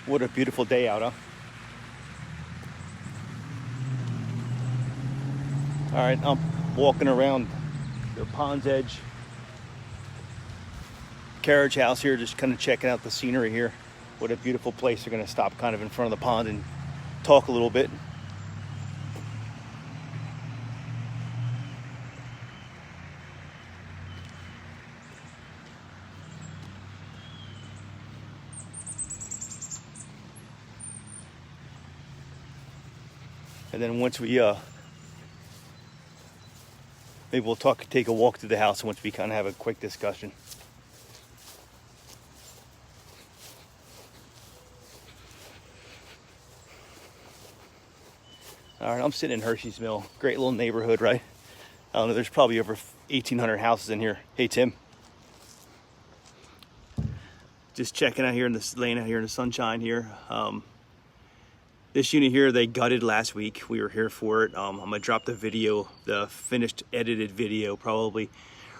What a beautiful day out, huh? All right, I'm walking around the Pond's Edge carriage house here, just kind of checking out the scenery here. What a beautiful place. They're going to stop kind of in front of the pond and talk a little bit. And then once we maybe we'll take a walk through the house once we kind of have a quick discussion. All right, I'm sitting in Hershey's Mill. Great little neighborhood, right? I don't know, there's probably over 1,800 houses in here. Hey, Tim. Just checking out here laying out here in the sunshine here. This unit here, they gutted last week. We were here for it. I'm gonna drop the video, the finished edited video, probably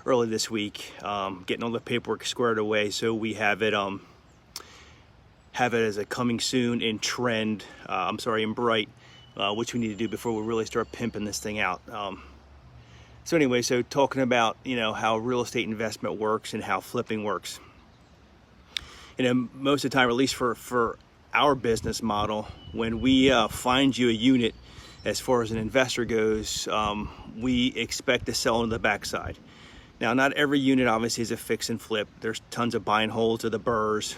early this week. Getting all the paperwork squared away so we have it as a coming soon in trend. In bright, which we need to do before we really start pimping this thing out. So anyway, so talking about how real estate investment works and how flipping works. Most of the time, at least for our business model, when we find you a unit, as far as an investor goes, we expect to sell on the backside. Now, not every unit obviously is a fix and flip. There's tons of buy and holds or the burrs.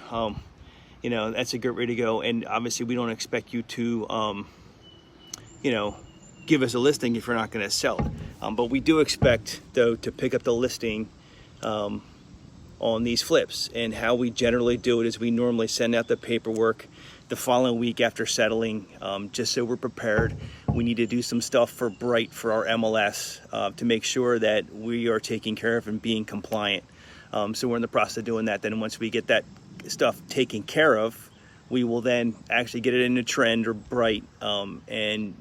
That's a good way to go. And obviously, we don't expect you to, give us a listing if you're not going to sell it. But we do expect, though, to pick up the listing on these flips. And how we generally do it is we normally send out the paperwork the following week after settling, just so we're prepared. We need to do some stuff for Bright for our MLS to make sure that we are taking care of and being compliant. So we're in the process of doing that. Then once we get that stuff taken care of, we will then actually get it into Trend or Bright and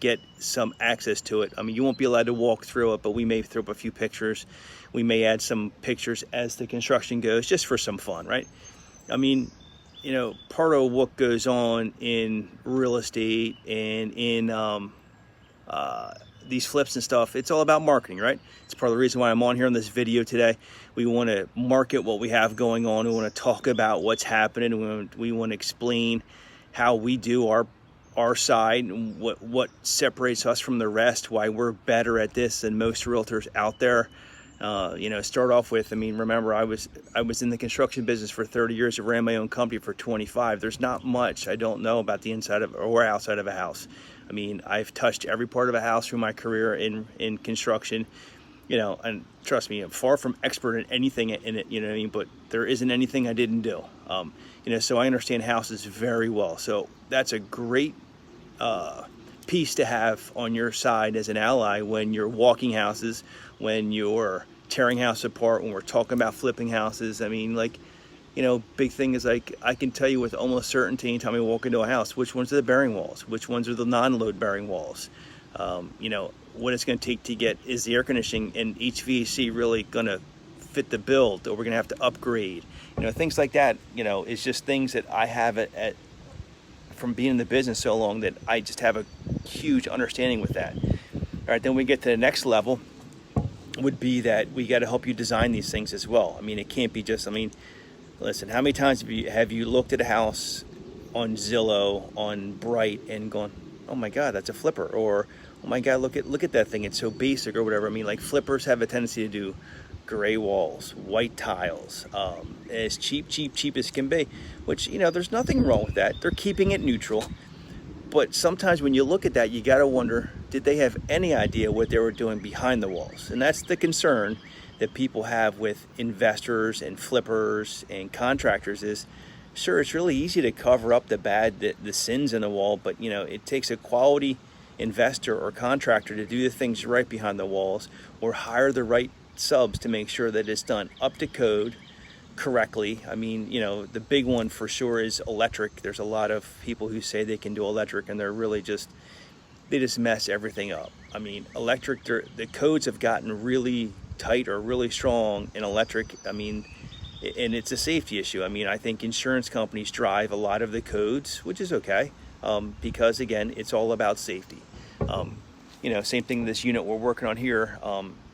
get some access to it. I mean, you won't be allowed to walk through it, but we may throw up a few pictures. We may add some pictures as the construction goes, just for some fun, right? I mean, part of what goes on in real estate and in these flips and stuff, it's all about marketing, right? It's part of the reason why I'm on here in this video today. We want to market what we have going on. We want to talk about what's happening. We want to explain how we do our side and what separates us from the rest, why we're better at this than most realtors out there. Start off with, remember, I was in the construction business for 30 years. I ran my own company for 25. There's not much I don't know about the inside of or outside of a house. I've touched every part of a house through my career in construction, and trust me, I'm far from expert in anything in it, but there isn't anything I didn't do. So I understand houses very well. So that's a great piece to have on your side as an ally when you're walking houses, when you're tearing house apart, when we're talking about flipping houses. Big thing is, I can tell you with almost certainty anytime I walk into a house, which ones are the bearing walls, which ones are the non-load bearing walls. What it's going to take to get, is the air conditioning and HVAC really going to fit the build, or we're going to have to upgrade, things like that. It's just things that I have from being in the business so long, that I just have a huge understanding with that. All right, then we get to the next level, would be that we got to help you design these things as well. It can't be just, listen, how many times have you looked at a house on Zillow, on Bright, and gone, oh my God, that's a flipper, or oh my God, look at that thing, it's so basic, or whatever. Flippers have a tendency to do gray walls, white tiles, as cheap as can be, which, there's nothing wrong with that. They're keeping it neutral. But sometimes when you look at that, you got to wonder, did they have any idea what they were doing behind the walls? And that's the concern that people have with investors and flippers and contractors is, sure, it's really easy to cover up the sins in the wall, but, it takes a quality investor or contractor to do the things right behind the walls, or hire the right subs to make sure that it's done up to code correctly. The big one for sure is electric. There's a lot of people who say they can do electric, and they're really just mess everything up. Electric, the codes have gotten really tight or really strong in electric. and it's a safety issue. I mean, I think insurance companies drive a lot of the codes, which is okay, because again, it's all about safety. You know, same thing, this unit we're working on here.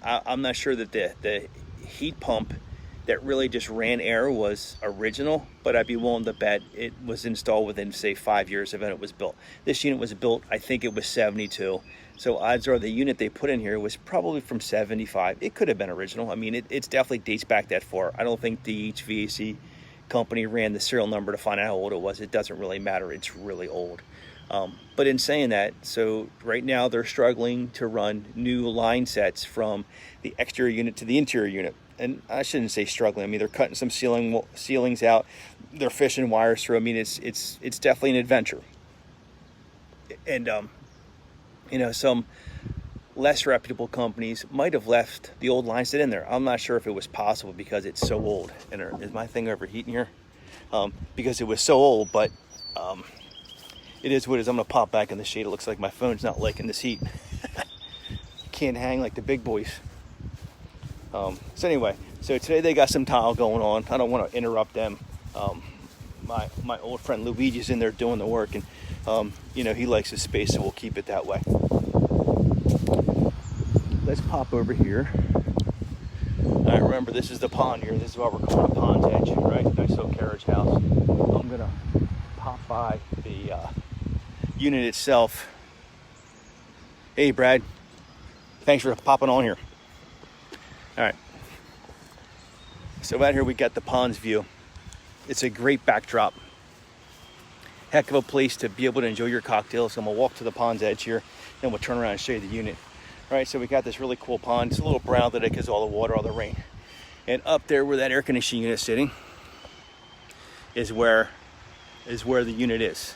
I'm not sure that the heat pump that really just ran air was original, but I'd be willing to bet it was installed within, say, 5 years of when it was built. This unit was built, I think it was 72. So odds are the unit they put in here was probably from 75. It could have been original. I mean, it's definitely dates back that far. I don't think the HVAC company ran the serial number to find out how old it was. It doesn't really matter. It's really old. But in saying that, so right now they're struggling to run new line sets from the exterior unit to the interior unit. And I shouldn't say struggling. I mean, they're cutting some ceilings out. They're fishing wires through. I mean, it's definitely an adventure. And you know, some less reputable companies might have left the old line set in there. I'm not sure if it was possible because it's so old. And is my thing overheating here? Because it was so old, but it is what it is. I'm gonna pop back in the shade. It looks like my phone's not liking this heat. Can't hang like the big boys. So anyway, so today they got some tile going on. I don't want to interrupt them. My old friend Luigi's in there doing the work, and you know, he likes his space, so we'll keep it that way. Let's pop over here. All right, remember, this is the pond here. This is what we're calling a pond's edge, right? Nice little carriage house. I'm gonna pop by the unit itself. Hey, Brad. Thanks for popping on here. All right, so out here we got the pond's view. It's a great backdrop. Heck of a place to be able to enjoy your cocktails. So I'm gonna walk to the pond's edge here, then we'll turn around and show you the unit. All right, so we got this really cool pond. It's a little brown today because all the water, all the rain. And up there where that air conditioning unit is sitting is where the unit is.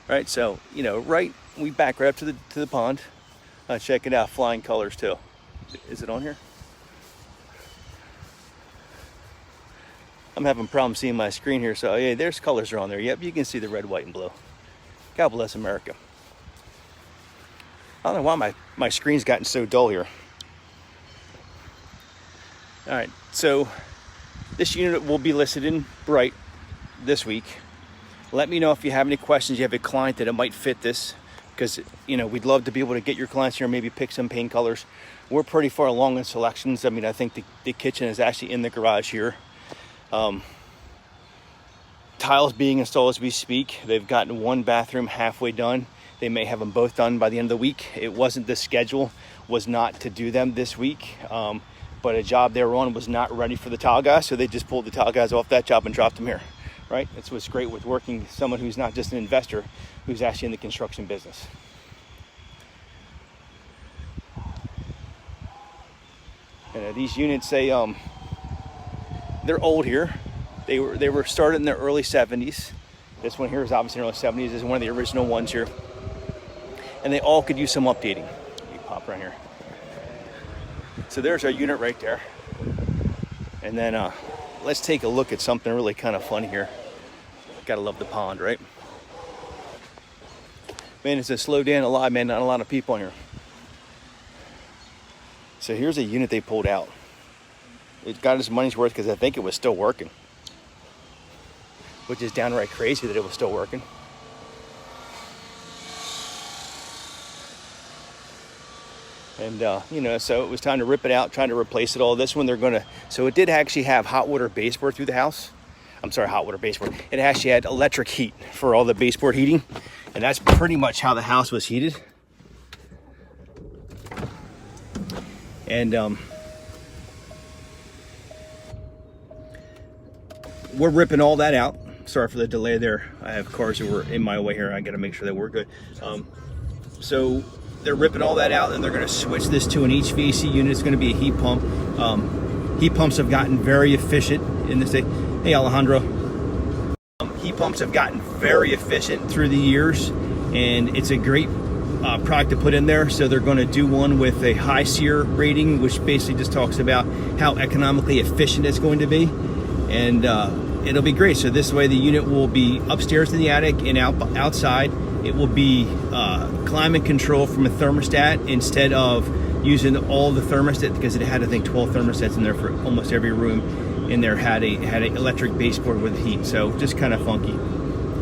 All right, so, you know, we back right up to the pond. Check it out, flying colors too. Is it on here? I'm having problems seeing my screen here, so yeah, there's colors are on there. Yep, you can see the red, white, and blue. God bless America. I don't know why my screen's gotten so dull here. All right, so this unit will be listed in bright this week. Let me know if you have any questions. You have a client that it might fit this, because, you know, we'd love to be able to get your clients here and maybe pick some paint colors. We're pretty far along in selections. I mean, I think the kitchen is actually in the garage here. Tiles being installed as we speak. They've gotten one bathroom halfway done. They may have them both done by the end of the week. It wasn't, the schedule was not to do them this week, but a job they were on was not ready for the tile guys, so they just pulled the tile guys off that job and dropped them here, right? That's what's great with working with someone who's not just an investor, who's actually in the construction business. And these units, they're old here. They were started in the early 70s. This one here is obviously in the early 70s. This is one of the original ones here. And they all could use some updating. Let me pop right here. So there's our unit right there. And then let's take a look at something really kind of fun here. Gotta love the pond, right? Man, it's a slow day and a lot, man. Not a lot of people in here. So here's a unit they pulled out. It got its money's worth because I think it was still working, which is downright crazy that it was still working. And you know, so it was time to rip it out, trying to replace it all. This one, so it did actually have hot water baseboard through the house. I'm sorry, hot water baseboard. It actually had electric heat for all the baseboard heating, and that's pretty much how the house was heated. And we're ripping all that out. Sorry for the delay there. I have cars that were in my way here. I got to make sure that we're good. So they're ripping all that out, and they're going to switch this to an HVAC unit. It's going to be a heat pump. Heat pumps have gotten very efficient in this day. Hey, Alejandro. Heat pumps have gotten very efficient through the years, and it's a great product to put in there. So they're going to do one with a high SEER rating, which basically just talks about how economically efficient it's going to be. And it'll be great. So this way the unit will be upstairs in the attic and outside. It will be climate control from a thermostat instead of using all the thermostat, because it had, I think, 12 thermostats in there for almost every room. in there had an electric baseboard with heat, so just kind of funky.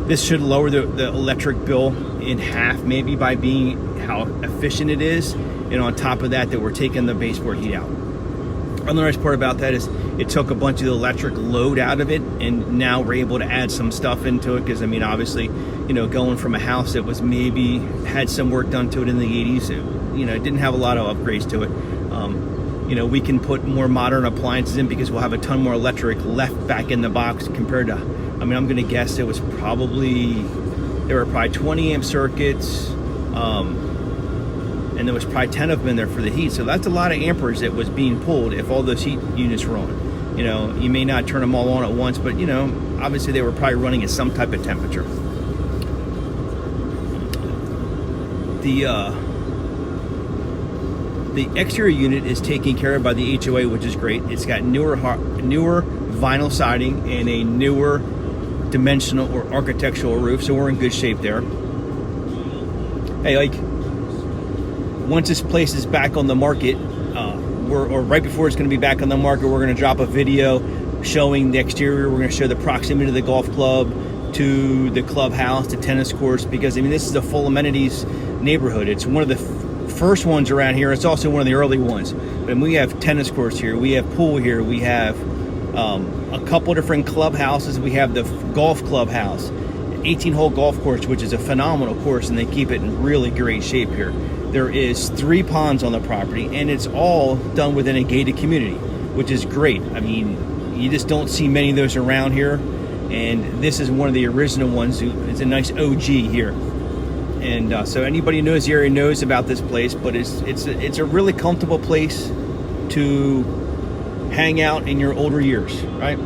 This should lower the electric bill in half, maybe, by being how efficient it is, and on top of that we're taking the baseboard heat out. Another nice part about that is it took a bunch of the electric load out of it, and now we're able to add some stuff into it, because I mean, obviously, you know, going from a house that was maybe had some work done to it in the 80s, you know, it didn't have a lot of upgrades to it. You know, we can put more modern appliances in because we'll have a ton more electric left back in the box compared to, I mean, I'm going to guess there were probably 20 amp circuits, and there was probably 10 of them in there for the heat. So that's a lot of amperage that was being pulled if all those heat units were on. You know, you may not turn them all on at once, but you know, obviously they were probably running at some type of temperature. The exterior unit is taken care of by the HOA, which is great. It's got newer vinyl siding and a newer dimensional or architectural roof, so we're in good shape there. Hey, like, once this place is back on the market, or right before it's going to be back on the market, we're going to drop a video showing the exterior. We're going to show the proximity to the golf club, to the clubhouse, to tennis courts, because I mean, this is a full amenities neighborhood. It's one of the first ones around here. It's also one of the early ones. But we have tennis courts here, we have pool here, we have a couple different clubhouses. We have the golf clubhouse, 18-hole golf course, which is a phenomenal course, and they keep it in really great shape here. There is 3 ponds on the property, and it's all done within a gated community, which is great. I mean, you just don't see many of those around here, and this is one of the original ones. It's a nice OG here. And so anybody who knows the area knows about this place, but it's a really comfortable place to hang out in your older years, right?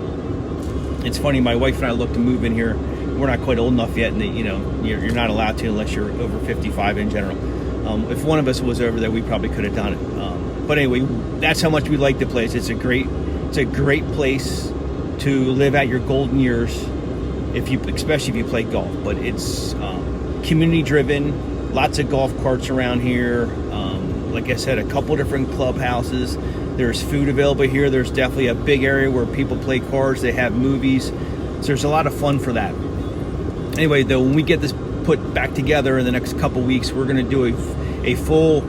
It's funny, my wife and I look to move in here. We're not quite old enough yet, and you know, you're not allowed to unless you're over 55 in general. If one of us was over there, we probably could have done it. But anyway, that's how much we like the place. It's a great place to live out your golden years, especially if you play golf. But it's community driven, lots of golf carts around here. Like I said, a couple different clubhouses. There's food available here. There's definitely a big area where people play cards. They have movies. So there's a lot of fun for that. Anyway, though, when we get this put back together in the next couple weeks, we're going to do a full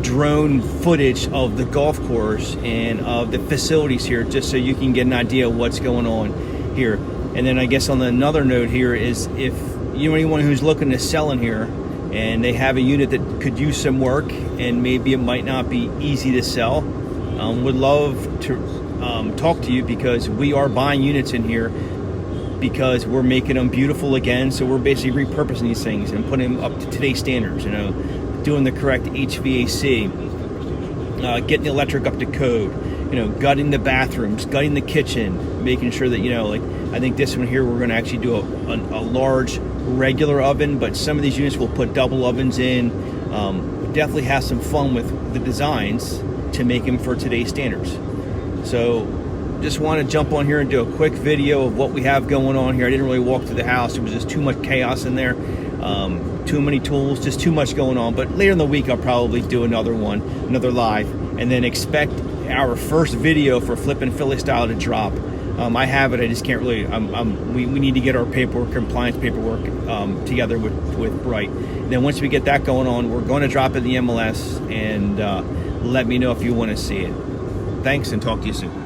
drone footage of the golf course and of the facilities here, just so you can get an idea of what's going on here. And then I guess on another note here is, if you know anyone who's looking to sell in here and they have a unit that could use some work and maybe it might not be easy to sell, would love to talk to you, because we are buying units in here because we're making them beautiful again. So we're basically repurposing these things and putting them up to today's standards, you know, doing the correct HVAC, getting the electric up to code, you know, gutting the bathrooms, gutting the kitchen, making sure that, you know, like, I think this one here, we're going to actually do a large regular oven, but some of these units will put double ovens in. Definitely have some fun with the designs to make them for today's standards. So just want to jump on here and do a quick video of what we have going on here. I didn't really walk through the house. There was just too much chaos in there, too many tools, just too much going on. But later in the week, I'll probably do another live, and then expect our first video for Flippin' Philly Style to drop. I have it. I just can't really. We need to get our compliance paperwork together with Bright. And then once we get that going on, we're going to drop it in the MLS, and let me know if you want to see it. Thanks, and talk to you soon.